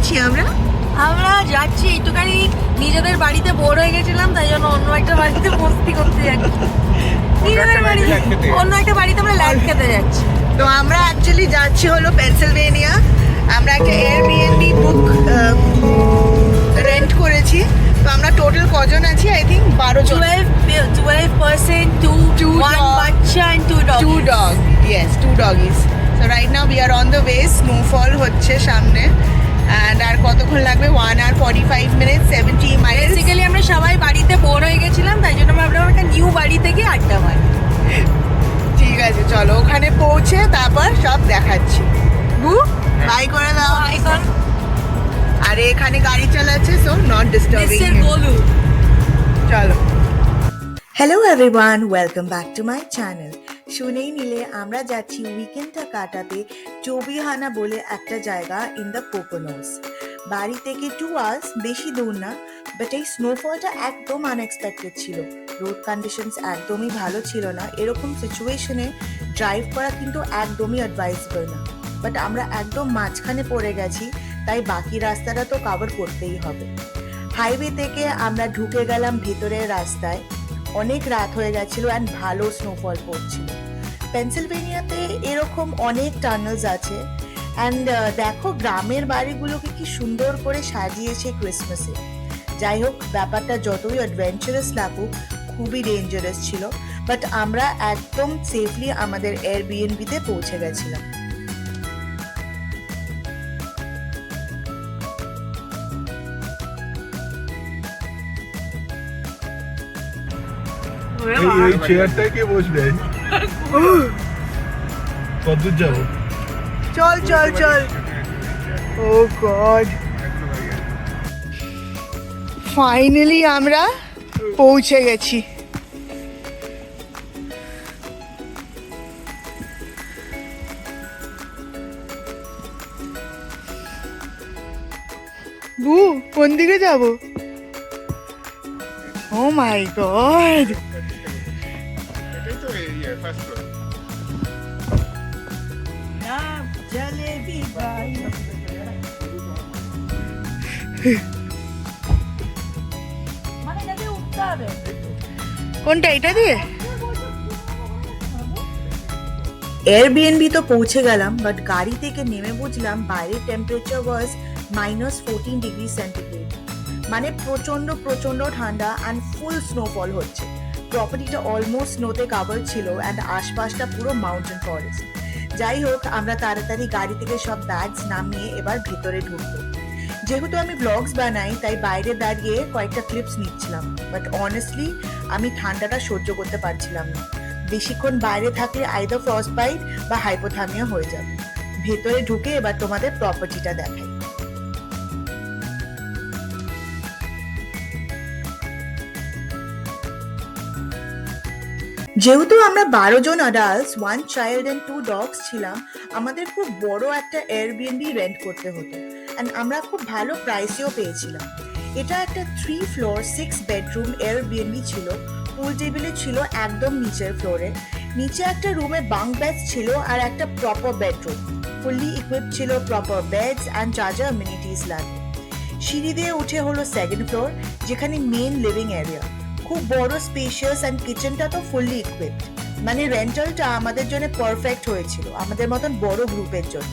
যাচ্ছি আমরা? আমরা যাচ্ছি একটুখানি নিজেদের বাড়িতে বোর হয়ে গেছিলাম, তাই জন্য অন্য একটা বাড়িতে মস্তি করতে যাচ্ছি। নিজেদের বাড়ি অন্য একটা বাড়িতে আমরা ল্যান্ড খেতে যাচ্ছি। তো আমরা অ্যাকচুয়ালি যাচ্ছি হলো পেনসিলভেনিয়া। আমরা একটা এয়ারবিএনবি বুক রেন্ট করেছি। তো আমরা টোটাল কজন আছি? আই থিঙ্ক 12 জন। 12% to Two one dog. বাচ্চা and two dogs. 2 dog, yes, 2 doggies. So right now we are on the way. Snowfall হচ্ছে সামনে, and আর কতক্ষণ লাগবে? 1 hour 45 minutes, 70 miles. বেসিক্যালি আমরা সবাই বাড়িতে বোর হয়ে গেছিলাম, তাই জন্য আমরা ভাবলাম একটা নিউ বাড়ি থেকে আড্ডা মারি। ঠিক আছে, চলো ওখানে পৌঁছে তারপর সব দেখাচ্ছি। বাই করে দাও। এখন আর এখানে গাড়ি চালাচ্ছে, সো নট ডিস্টার্বিং। দেশের গোলু। চলো। Hello everyone, welcome back to my channel. শুনেই নিলে আমরা যাচ্ছি উইকেন্ডটা কাটাতে চৌবিহানা বলে একটা জায়গা ইন দ্য পোকোনোস। বাড়ি থেকে 2 hours, বেশি দূর না, বাট এই স্নোফলটা একদম আনএক্সপেক্টেড ছিল। রোড কন্ডিশনস একদমই ভালো ছিল না। এরকম সিচুয়েশনে ড্রাইভ করা কিন্তু একদমই অ্যাডভাইসেবল না, বাট আমরা একদম মাঝখানে পড়ে গেছি, তাই বাকি রাস্তাটা তো কভার করতেই হবে। হাইওয়ে থেকে আমরা ঢুকে গেলাম ভেতরের রাস্তায়। অনেক রাত হয়ে গেছিল অ্যান্ড ভালো স্নোফল পড়ছিল। পেনসিলভেনিয়াতে এরকম অনেক টানেলস আছে অ্যান্ড দেখো গ্রামের বাড়িগুলোকে কি সুন্দর করে সাজিয়েছে ক্রিসমাসে। যাই হোক, ব্যাপারটা যতই অ্যাডভেঞ্চারাস লাগুক, খুবই ডেঞ্জারাস ছিল, বাট আমরা একদম সেফলি আমাদের এয়ারবিএনবিতে পৌঁছে গেছিলাম। এই চেয়ারটায় কে বসবে? কতদূর যাবো? চল চল চল। ও গড, ফাইনালি আমরা পৌঁছে গেছি। বু, কোন দিকে যাব? ও মাই গড, এটাই তো এরিয়া ফার্স্ট ফ্লোর। মানে যাতে উঠতে হবে। কোনটা, এটা দিয়ে? এয়ারবিএনবি তো পৌঁছে গেলাম, বাট গাড়ি থেকে নেমে বুঝলাম বাইরের টেম্পারেচার ওয়াজ -14 ডিগ্রি সেন্টিগ্রেড। মানে প্রচন্ড প্রচন্ড ঠান্ডা অ্যান্ড ফুল স্নোফল হচ্ছে। প্রপার্টিটা অলমোস্ট স্নোতে কাভার ছিল অ্যান্ড আশপাশটা পুরো মাউন্টেন ফরেস্ট। যাই হোক, আমরা তাড়াতাড়ি গাড়ি থেকে সব ব্যাগস নামিয়ে এবার ভেতরে ঢুকবো। যেহেতু আমি ব্লগস বানাই, তাই বাইরে দাঁড়িয়ে কয়েকটা ক্লিপস নিচ্ছিলাম, বাট অনেস্টলি আমি ঠান্ডাটা সহ্য করতে পারছিলাম না। বেশিক্ষণ বাইরে থাকলে আইদার ফ্রস্ট বাইট বা হাইপোথার্মিয়া হয়ে যাবে। ভেতরে ঢুকে এবার তোমাদের প্রপার্টিটা দেখাই। যেহেতু আমরা 12 জন অ্যাডাল্টস, 1 চাইল্ড অ্যান্ড 2 ডগস ছিলাম, আমাদের খুব বড় একটা এয়ারবিএনবি রেন্ট করতে হতো অ্যান্ড আমরা খুব ভালো প্রাইসেও পেয়েছিলাম। এটা একটা 3 ফ্লোর 6 বেডরুম এয়ারবিএনবি ছিল। পুল টেবিলে ছিল একদম নিচের ফ্লোরে। নিচে একটা রুমে বাঙ্ক বেডস ছিল আর একটা প্রপার বেডরুম। ফুললি ইকুইপড ছিল প্রপার বেডস অ্যান্ড যা যা অ্যামিনিটিস লাগে। সিঁড়ি দিয়ে উঠে হলো 2nd ফ্লোর, যেখানে মেন লিভিং এরিয়া। খুব বড় স্পেশিয়াস অ্যান্ড কিচেনটা তো ফুললি ইকুইপড। মানে রেন্টালটা আমাদের জন্য পারফেক্ট হয়েছিল, আমাদের মতন বড় গ্রুপের জন্য।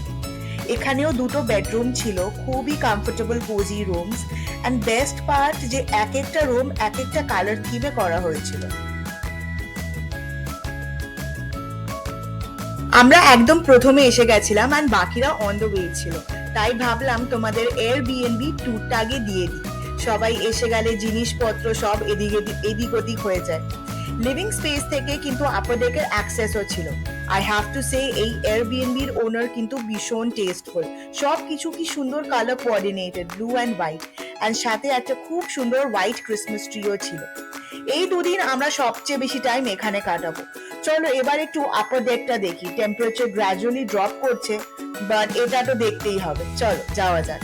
এখানেও 2টো বেডরুম ছিল, খুবই comfortable cosy rooms and best part যে এক একটা রুম এক একটা কালার থিমে করা হয়েছিল। আমরা একদম প্রথমে এসে গেছিলাম অ্যান্ড বাকিরা অন দ্য ওয়ে ছিল, তাই ভাবলাম তোমাদের এয়ারবিএনবি ট্যুরটা আগে দিয়ে দিই। সবাই এসে গেলে জিনিসপত্র সব এদিক ওদিক হয়ে যায়। লিভিং স্পেস থেকে কিন্তু আপার ডেকের অ্যাক্সেসও ছিল। আই হ্যাভ টু সে এই এয়ারবিএনবির ওনার কিন্তু ভীষণ টেস্টফুল। সব কিছু কি সুন্দর colour coordinated, blue and white, and সাথে একটা খুব সুন্দর হোয়াইট ক্রিসমাস ট্রিও ছিল। এই দুদিন আমরা সবচেয়ে বেশি টাইম এখানে কাটাবো। চলো এবার একটু আপার ডেকটা দেখি। টেম্পারেচার গ্র্যাজুয়ালি ড্রপ করছে, বাট এটা তো দেখতেই হবে। চলো যাওয়া যাক।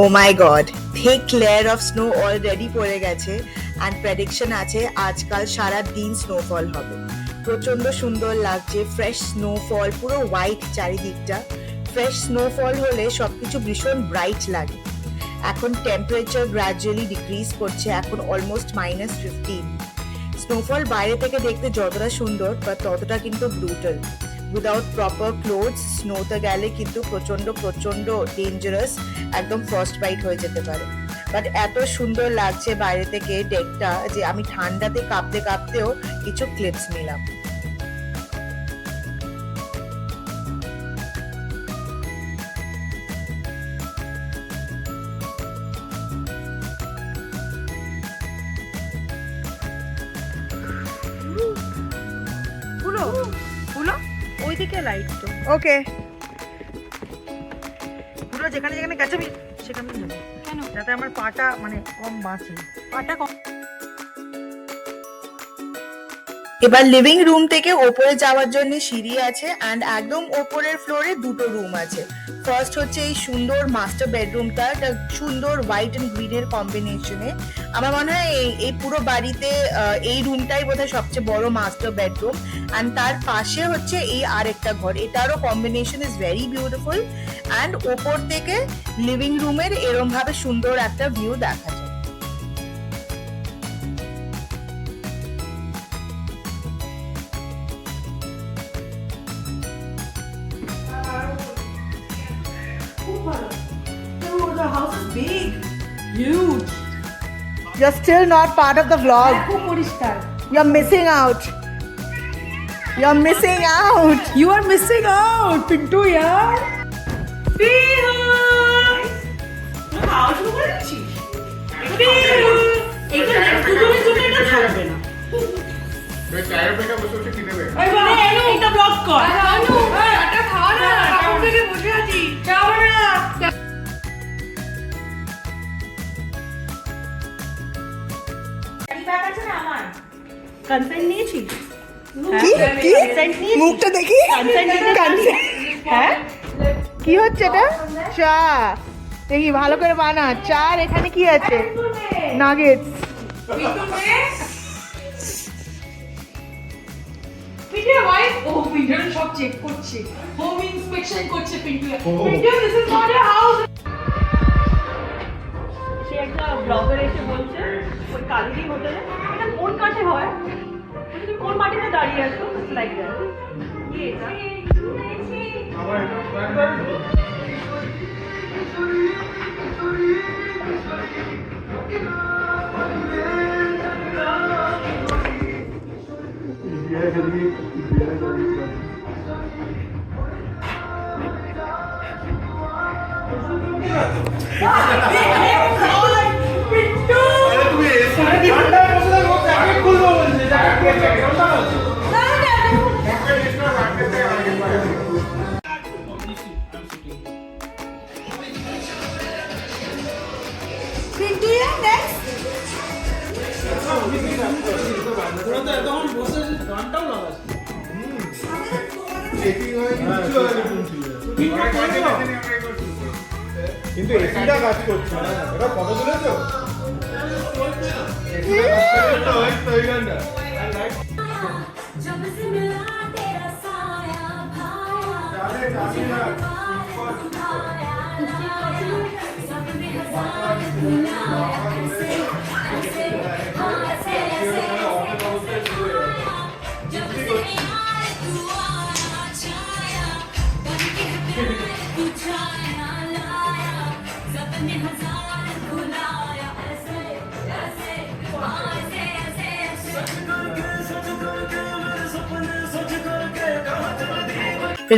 Oh my god, thick layer of snow already পড়ে গেছে অ্যান্ড প্রেডিকশন আছে আজকাল সারা দিন স্নোফল হবে। প্রচন্ড সুন্দর লাগছে, ফ্রেশ স্নোফল, পুরো হোয়াইট চারিদিকটা। ফ্রেশ স্নোফল হলে সবকিছু ভীষণ ব্রাইট লাগে। এখন টেম্পারেচার গ্র্যাজুয়ালি ডিক্রিজ করছে, এখন অলমোস্ট -15। স্নোফল বাইরে থেকে দেখতে যতটা সুন্দর বাট ততটা কিন্তু ব্রুটাল। উইদাউট প্রপার ক্লোথস স্নোতে গেলে কিন্তু প্রচন্ড প্রচন্ড ডেঞ্জারাস, একদম ফ্রস্ট বাইট হয়ে যেতে পারে। বাট এত সুন্দর লাগছে বাইরে থেকে ডেকটা যে আমি ঠান্ডাতে কাঁপতে কাঁপতেও কিছু ক্লিপস নিলাম। ওইদিকে লাইট তো ওকে, পুরো যেখানে যেখানে গেছে আমি সেখানে যাবো। কেন? যাতে আমার পাটা মানে কম বাঁচে, পাটা কম। এবার লিভিং রুম থেকে ওপরে যাওয়ার জন্য সিঁড়ি আছে অ্যান্ড একদম ওপরের ফ্লোরে দুটো রুম আছে। ফার্স্ট হচ্ছে এই সুন্দর মাস্টার বেডরুমটা, এটা সুন্দর হোয়াইট অ্যান্ড গ্রিনের কম্বিনেশনে। আমার মনে হয় এই পুরো বাড়িতে এই রুমটাই বোধহয় সবচেয়ে বড় মাস্টার বেডরুম। অ্যান্ড তার পাশে হচ্ছে এই আরেকটা ঘর, এটারও combination is very beautiful. And ওপর থেকে লিভিং রুমের এরম ভাবে সুন্দর একটা ভিউ দেখা যায়। The house is big, huge. You're still not part of the vlog. খুব পরিষ্কার। You're missing out. You're missing out. You are missing out, Pintu yaar. Pihu. খাওয়া শুরু করে দিচ্ছিস? পিহু। এটা দুজনের জন্য এটা থাকবে না। তুই চায়ের পেটা বসে বসে কিনে দেবে। এই বাবা এটা ব্লক কর। আনু, এটা খাওয়া না। কাপড় থেকে বসে আছি। যাও না। কনসেন্ট নিয়েছিস? মুখটা দেখি। হ্যাঁ কি হচ্ছে এটা? চা দেখি ভালো করে বানা। চার এখানে কি আছে? নাগেটস। পিন্টুর ওয়াইফ পিন্টুর সব চেক করছে, হোম ইন্সপেকশন করছে Pintu. Pintu this is not your house. সে একটা ব্লগার এসে বলছে ওই কালিদি হোটেলে এটা কোন কাঠে হয়, তুমি কোন মাটিতে দাঁড়িয়ে আছো, লাইক দ্যাট। কি এটা? আমার এটা প্ল্যান পিন্টু নেক্সট কিন্তু এসিটা কাজ করছে না। এটা ফটো তুলেছো? ওই গানটা जब से मिला तेरा साया भाया सपने हजार बुलाया ऐसे ऐसे हाँ ऐसे ऐसे जब से यार तू आया छाया बन के दिल तू छाया लाया सपने हजार बुलाया ऐसे ऐसे हाँ ऐसे ऐसे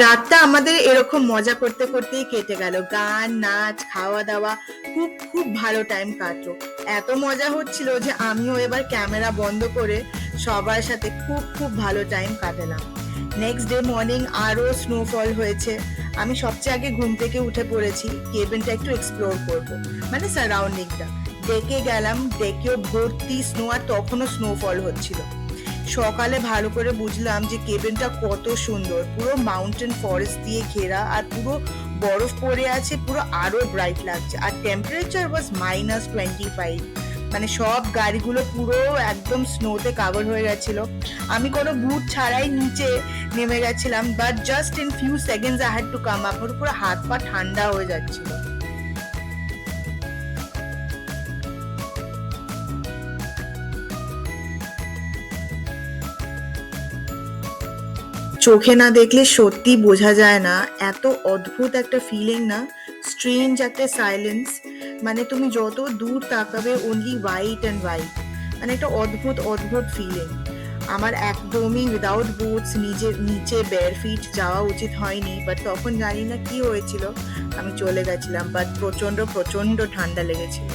রাতটা আমাদের এরকম মজা করতে করতেই কেটে গেল। গান, নাচ, খাওয়া দাওয়া, খুব খুব ভালো টাইম কাটলো। এত মজা হচ্ছিল যে আমিও এবার ক্যামেরা বন্ধ করে সবার সাথে খুব খুব ভালো টাইম কাটালাম। নেক্সট ডে মর্নিং আরও স্নোফল হয়েছে। আমি সবচেয়ে আগে ঘুম থেকে উঠে পড়েছি, কেবিনটা একটু এক্সপ্লোর করবো, মানে সারাউন্ডিংটা। ডেকে গেলাম, ডেকেও ভর্তি স্নো, আর তখনও স্নোফল হচ্ছিল। সকালে ভালো করে বুঝলাম যে কেবিনটা কত সুন্দর, পুরো মাউন্টেন ফরেস্ট দিয়ে ঘেরা, আর পুরো বরফ পড়ে আছে, পুরো আরো ব্রাইট লাগছে। আর টেম্পারেচার ওয়াজ -25। মানে সব গাড়িগুলো পুরো একদম স্নোতে কাভার হয়ে গেছিল। আমি কোনো বুট ছাড়াই নিচে নেমে গেছিলাম, but just in few seconds I had to come up. আমার পুরো হাত পা ঠান্ডা হয়ে যাচ্ছিল। চোখে না দেখলে সত্যি বোঝা যায় না, এত অদ্ভুত একটা ফিলিং না, স্ট্রেঞ্জ একটা সাইলেন্স। মানে তুমি যত দূর তাকাবে অনলি হোয়াইট অ্যান্ড হোয়াইট, মানে একটা অদ্ভুত অদ্ভুত ফিলিং। আমার একদমই উইদাউট বুটস নিচে বেয়ার ফিট যাওয়া উচিত হয়নি, বাট তখন জানি না কি হয়েছিল, আমি চলে গেছিলাম। বাট প্রচন্ড প্রচন্ড ঠান্ডা লেগেছিল।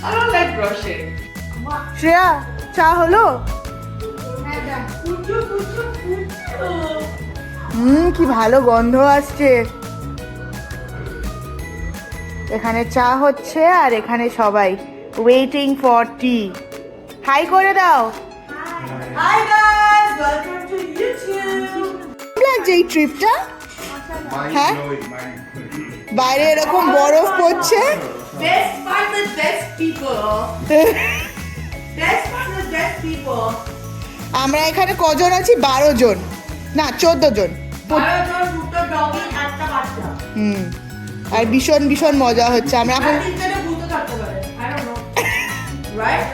I don't like brushing. Shreya, চা হলো? কি ভালো গন্ধ আসছে। এখানে চা হচ্ছে আর এখানে সবাই ওয়েটিং ফর টি। হাই করে দাও। Hi guys, welcome to YouTube. লাগছে এই ট্রিপটা? হ্যাঁ, বাইরে এরকম বরফ পড়ছে। Best part, the best people. Best part, the best people. আমরা এখানে কজন আছি? 12 জন, না 14 জন। 12 জন, 2টো ডগি, একটা বাচ্চা। আর ভীষণ ভীষণ মজা হচ্ছে। আমরা এখন আর 3জনে ভূতও থাকতে পারে। I don't know. Right?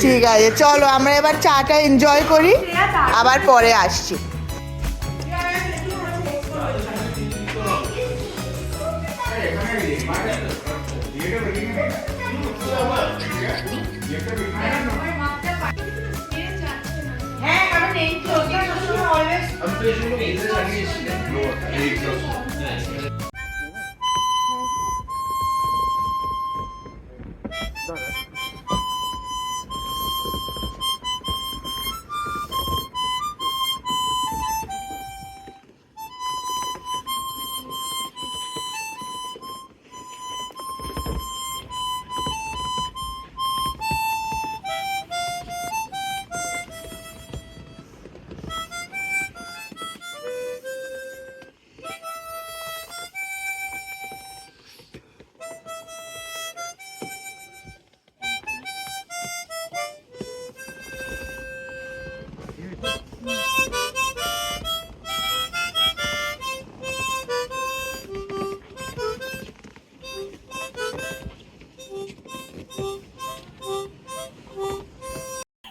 ঠিক আছে, চলো আমরা এবার চাটা এনজয় করি, আবার পরে আসছি। হ্যাঁ, কারণ এই তো অলওয়েজ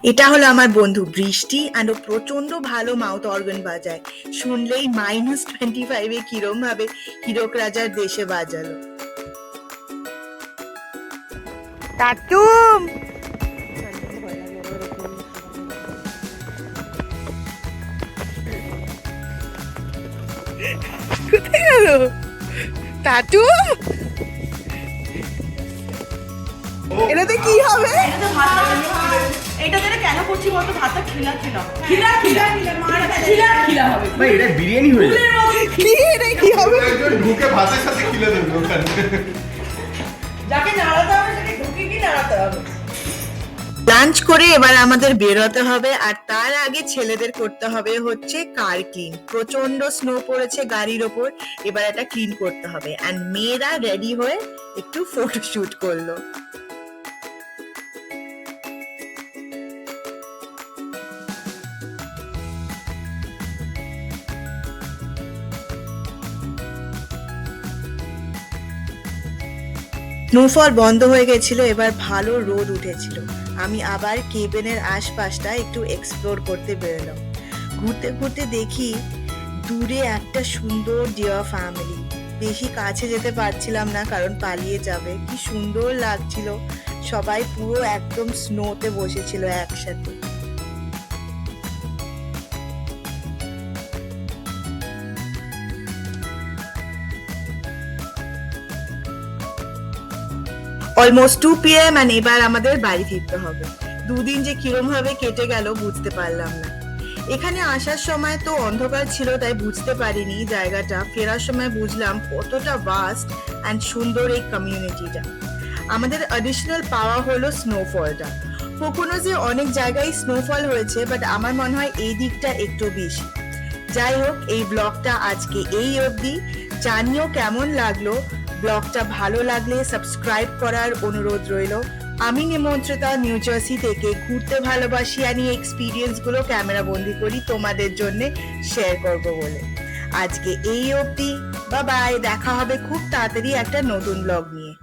এটা হলো আমার বন্ধু বৃষ্টি, আর ও প্রচন্ড ভালো মাউথ অর্গান বাজায়। শুনলেই -25 কিরম ভাবে হীরক রাজার দেশে বাজালো। তাতুম, কোথায় গেল তাতুম? এটাতে কি হবে? এটা যেটা কেন করছি বলতো, ভাতটা খিলা খিলা খিলা খিলা খিলা খিলা হবে। ভাই এটা বিরিয়ানি হয়ে যাবে। কি এটা কি হবে? একজন ঢুকে ভাতের সাথে খিলে দেবে ওখানে। যাকে নাড়াতে হবে সেটা ঢুকে কি নাড়াতে হবে। লাঞ্চ করে এবার আমাদের বেরোতে হবে, আর তার আগে ছেলেদের করতে হবে হচ্ছে কার ক্লিন। প্রচন্ড স্নো পড়েছে গাড়ির ওপর, এবার এটা ক্লিন করতে হবে। এন্ড মেয়েরা রেডি হয়ে একটু ফটোশুট করলো। স্নোফল বন্ধ হয়ে গেছিল, এবার ভালো রোদ উঠেছিল। আমি আবার কেবেনের আশপাশটা একটু এক্সপ্লোর করতে বেরোলাম। ঘুরতে ঘুরতে দেখি দূরে একটা সুন্দর ডিয়ার ফ্যামিলি। বেশি কাছে যেতে পারছিলাম না, কারণ পালিয়ে যাবে। কি সুন্দর লাগছিল, সবাই পুরো একদম স্নোতে বসেছিল একসাথে। অলমোস্ট 2 PM, এবার আমাদের বাড়ি ফিরতে হবে। দুদিন যে কিরম ভাবে কেটে গেল বুঝতে পারলাম না। এখানে আসার সময় তো অন্ধকার ছিল তাই বুঝতে পারিনি জায়গাটা, ফেরার সময় বুঝলাম কতটা ভাস্ট অ্যান্ড সুন্দর এই কমিউনিটিটা। আমাদের অ্যাডিশনাল পাওয়া হলো স্নোফলটা। কোকোনোজে অনেক জায়গায় স্নোফল হয়েছে, বাট আমার মনে হয় এই দিকটা একটু বেশি। যাই হোক, এই ব্লগটা আজকে এই অবধি। জানিও কেমন লাগলো। ব্লগটা ভালো লাগলে সাবস্ক্রাইব করার অনুরোধ রইল। আমি নিমন্ত্রিতা নিউ জার্সি থেকে ঘুরতে ভালোবাসি আর এই এক্সপিরিয়েন্সগুলো ক্যামেরা বন্দি করি তোমাদের জন্য শেয়ার করব বলে। আজকে এই অবধি, বাই বাই। দেখা হবে খুব তাড়াতাড়ি একটা নতুন ব্লগ নিয়ে।